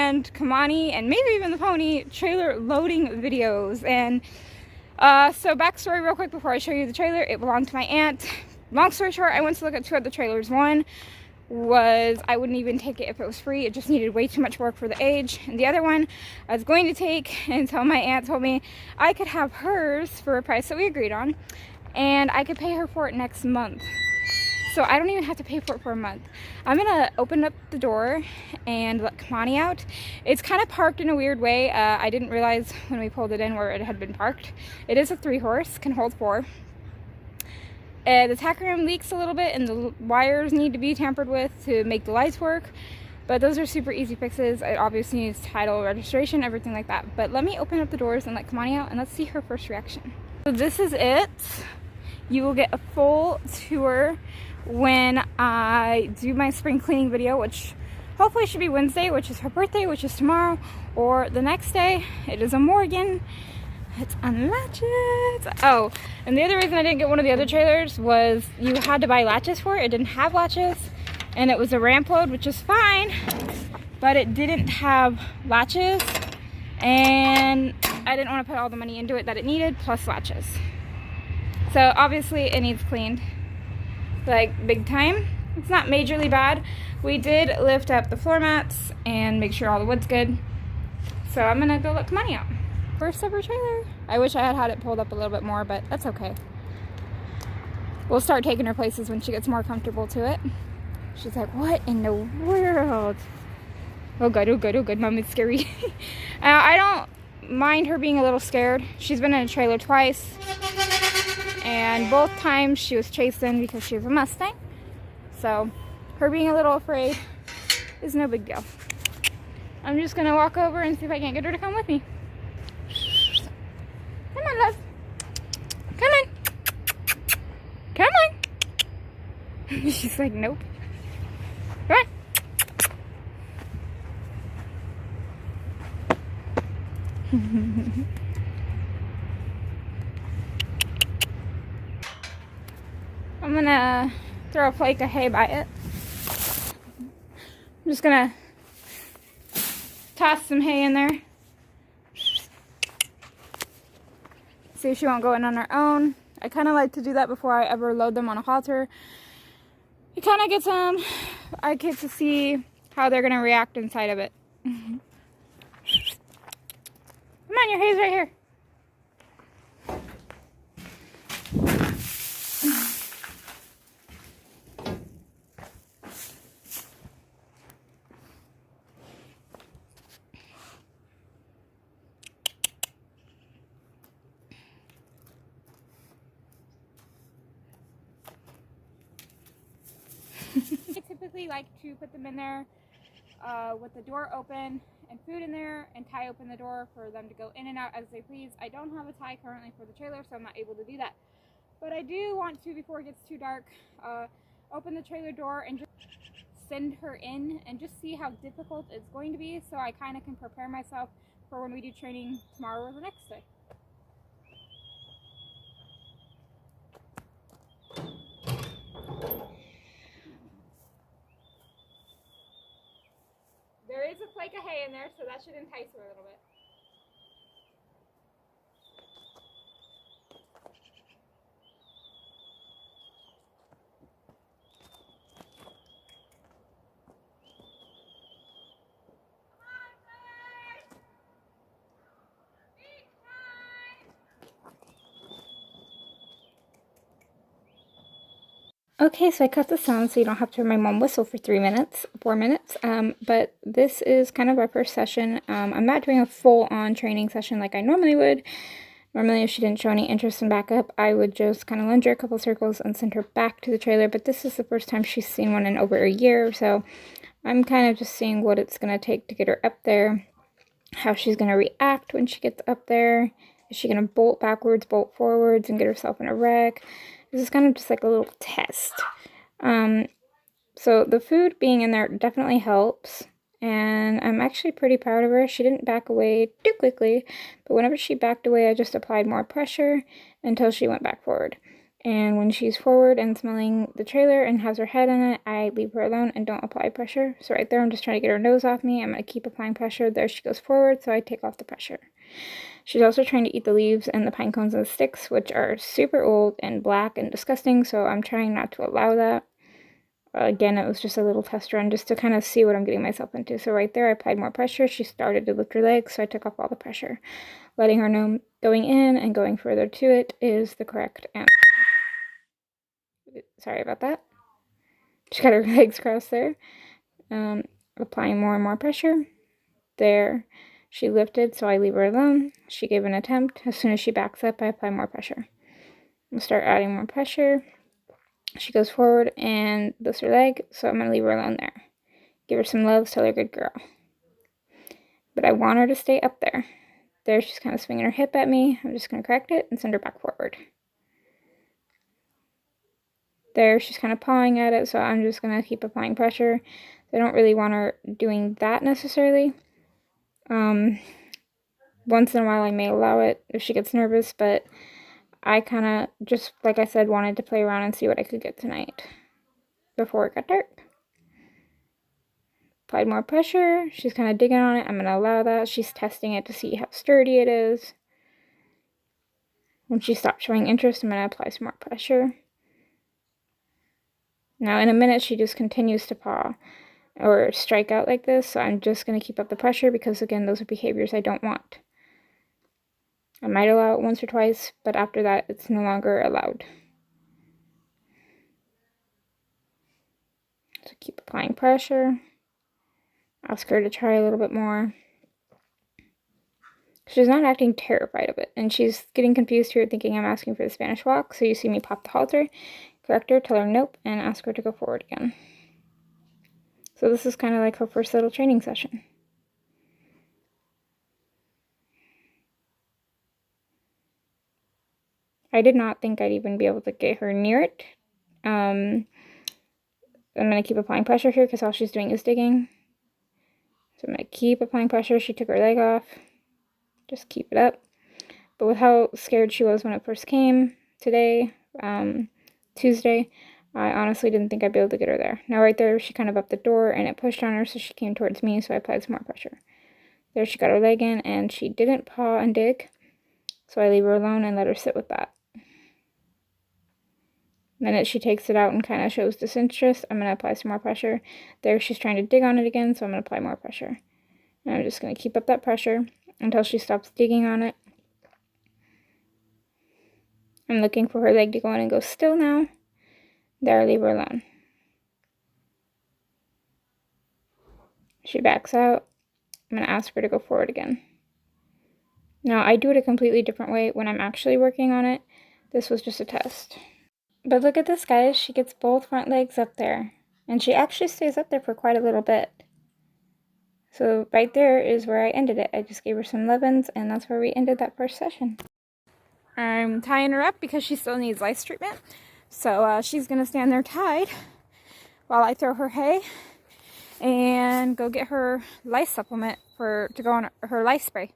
and Kamani and maybe even the pony trailer loading videos. And so backstory real quick before I show you the trailer. It belonged to my aunt. Long story short, I went to look at 2 other trailers. One was I wouldn't even take it if it was free. It just needed way too much work for the age. And the other one I was going to take until my aunt told me I could have hers for a price that we agreed on, and I could pay her for it next month. So I don't even have to pay for it for a month. I'm gonna open up the door and let Kamani out. It's kind of parked in a weird way. I didn't realize when we pulled it in where it had been parked. It is a 3-horse, can hold 4. The tack room leaks a little bit and the wires need to be tampered with to make the lights work. But those are super easy fixes. It obviously needs title, registration, everything like that. But let me open up the doors and let Kamani out and let's see her first reaction. So this is it. You will get a full tour when I do my spring cleaning video, which hopefully should be Wednesday, which is her birthday, which is tomorrow, or the next day. It is a Morgan. Let's unlatch it. Oh, and the other reason I didn't get one of the other trailers was you had to buy latches for it. It didn't have latches, and it was a ramp load, which is fine, but it didn't have latches, and I didn't want to put all the money into it that it needed, plus latches. So obviously it needs cleaned, like big time. It's not majorly bad. We did lift up the floor mats and make sure all the wood's good. So I'm gonna go let Kamani out. First ever trailer. I wish I had had it pulled up a little bit more, but that's okay. We'll start taking her places when she gets more comfortable to it. She's like, what in the world? Oh good, oh good, oh good. Mom, it's scary. I don't mind her being a little scared. She's been in a trailer twice, and both times she was chased in because she was a Mustang. So her being a little afraid is no big deal. I'm just gonna walk over and see if I can't get her to come with me. Come on, love. Come on. Come on. She's like, nope. Come on. I'm gonna throw a flake of hay by it. I'm just gonna toss some hay in there. See if she won't go in on her own. I kind of like to do that before I ever load them on a halter. It kind of gets I get to see how they're gonna react inside of it. Come on, your hay's right here. I typically like to put them in there with the door open and food in there, and tie open the door for them to go in and out as they please. I don't have a tie currently for the trailer, so I'm not able to do that. But I do want to, before it gets too dark, open the trailer door and just send her in and just see how difficult it's going to be, so I kind of can prepare myself for when we do training tomorrow or the next day. There is a flake of hay in there, so that should entice her a little bit. Okay, so I cut the sound so you don't have to hear my mom whistle for 4 minutes. But this is kind of our first session. I'm not doing a full-on training session like I normally would. Normally, if she didn't show any interest in backup, I would just kind of lunge her a couple circles and send her back to the trailer. But this is the first time she's seen one in over a year, so I'm kind of just seeing what it's going to take to get her up there, how she's going to react when she gets up there. Is she going to bolt backwards, bolt forwards, and get herself in a wreck? This is kind of just like a little test. So the food being in there definitely helps, and I'm actually pretty proud of her. She didn't back away too quickly, but whenever she backed away, I just applied more pressure until she went back forward. And when she's forward and smelling the trailer and has her head in it, I leave her alone and don't apply pressure. So right there, I'm just trying to get her nose off me. I'm going to keep applying pressure. There she goes forward, so I take off the pressure. She's also trying to eat the leaves and the pine cones and the sticks, which are super old and black and disgusting, so I'm trying not to allow that. Again, it was just a little test run just to kind of see what I'm getting myself into. So right there, I applied more pressure. She started to lift her legs, so I took off all the pressure, letting her know going in and going further to it is the correct answer. Sorry about that. She got her legs crossed there. Applying more and more pressure. There, she lifted, so I leave her alone. She gave an attempt. As soon as she backs up, I apply more pressure. I'll start adding more pressure. She goes forward and lifts her leg, so I'm going to leave her alone there. Give her some love, tell her good girl. But I want her to stay up there. There, she's kind of swinging her hip at me. I'm just going to correct it and send her back forward. There, she's kind of pawing at it, so I'm just going to keep applying pressure. I don't really want her doing that necessarily. Once in a while I may allow it if she gets nervous, but I kind of just, like I said, wanted to play around and see what I could get tonight before it got dark. Applied more pressure. She's kind of digging on it. I'm going to allow that. She's testing it to see how sturdy it is. When she stops showing interest, I'm going to apply some more pressure. Now, in a minute, she just continues to paw or strike out like this, so I'm just going to keep up the pressure because, again, those are behaviors I don't want. I might allow it once or twice, but after that, it's no longer allowed. So keep applying pressure. Ask her to try a little bit more. She's not acting terrified of it, and she's getting confused here, thinking I'm asking for the Spanish walk, so you see me pop the halter, correct her, tell her nope, and ask her to go forward again. So this is kind of like her first little training session. I did not think I'd even be able to get her near it. I'm going to keep applying pressure here because all she's doing is digging. So I'm going to keep applying pressure. She took her leg off. Just keep it up. But with how scared she was when it first came today, Tuesday, I honestly didn't think I'd be able to get her there. Now right there, she kind of upped the door and it pushed on her, so she came towards me, so I applied some more pressure. There she got her leg in and she didn't paw and dig, so I leave her alone and let her sit with that. The minute she takes it out and kind of shows disinterest, I'm going to apply some more pressure. There she's trying to dig on it again, so I'm going to apply more pressure. And I'm just going to keep up that pressure until she stops digging on it. I'm looking for her leg to go in and go still now. There, leave her alone. She backs out. I'm going to ask her to go forward again. Now, I do it a completely different way when I'm actually working on it. This was just a test. But look at this, guys. She gets both front legs up there. And she actually stays up there for quite a little bit. So right there is where I ended it. I just gave her some Levens, and that's where we ended that first session. I'm tying her up because she still needs lice treatment. So she's going to stand there tied while I throw her hay and go get her lice supplement to go on her lice spray.